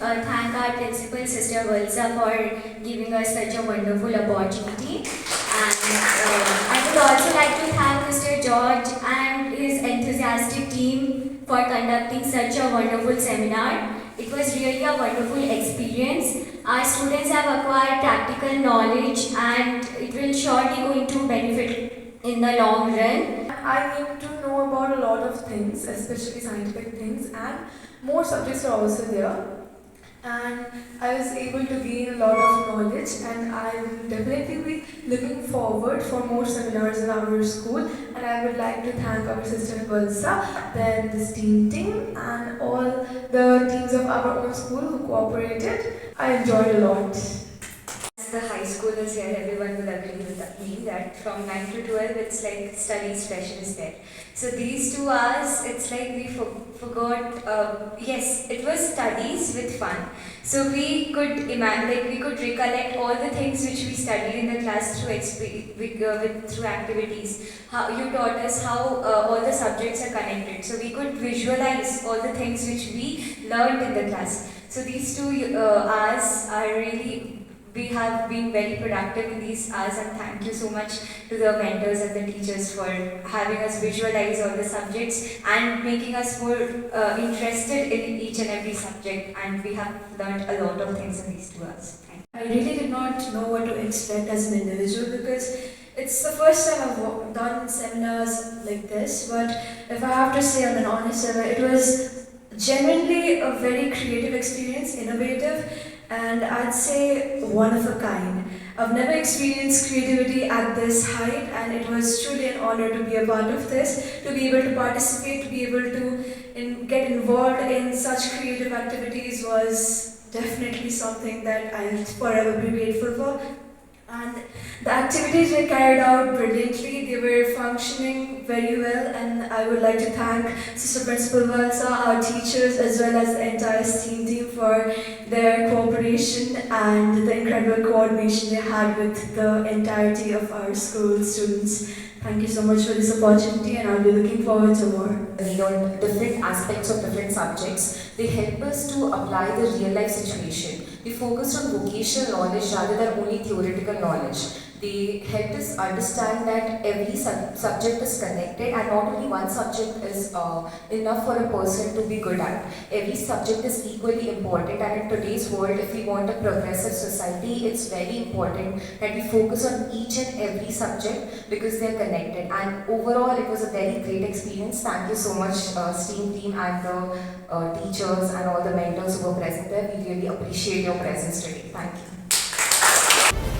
thank our principal, Sister Valsa, for giving us such a wonderful opportunity. And I would also like to thank Mr. George and his enthusiastic team for conducting such a wonderful seminar. It was really a wonderful experience. Our students have acquired practical knowledge and it will surely going to benefit in the long run. I need to know about a lot of things, especially scientific things, and more subjects are also there. And I was able to gain a lot of knowledge, and I will definitely be looking forward for more seminars in our school. And I would like to thank our sister Valsa, then the STEAM team, and all the teams of our own school who cooperated. I enjoyed a lot. As the high schoolers here, everyone will agree with me that from 9 to 12, it's like study specialist there. So these 2 hours, it's like we forgot, yes, it was studies with fun. So we could we could recollect all the things which we studied in the class through through activities. How you taught us how all the subjects are connected. So we could visualize all the things which we learned in the class. So these 2 hours are really, we have been very productive in these hours, and thank you so much to the mentors and the teachers for having us visualize all the subjects and making us more interested in each and every subject, and we have learned a lot of things in these 2 hours. I really did not know what to expect as an individual because it's the first time I've done seminars like this, but if I have to say on an honest level, it was genuinely a very creative experience, innovative, and I'd say one of a kind. I've never experienced creativity at this height, and it was truly an honor to be a part of this, to be able to participate, to be able to get involved in such creative activities was definitely something that I'll forever be grateful for. And the activities were carried out brilliantly, they were functioning very well, and I would like to thank Sister Principal Valsa, our teachers, as well as the entire STEAM team for their cooperation and the incredible coordination they had with the entirety of our school students. Thank you so much for this opportunity, and I'll be looking forward to more. We learn different aspects of different subjects. They help us to apply the real life situation. We focused on vocational knowledge rather than only theoretical knowledge. They helped us understand that every subject is connected, and not only one subject is enough for a person to be good at. Every subject is equally important, and in today's world, if we want a progressive society, it's very important that we focus on each and every subject because they're connected. And overall, it was a very great experience. Thank you so much, STEAM team and the teachers and all the mentors who were present there. We really appreciate your presence today. Thank you.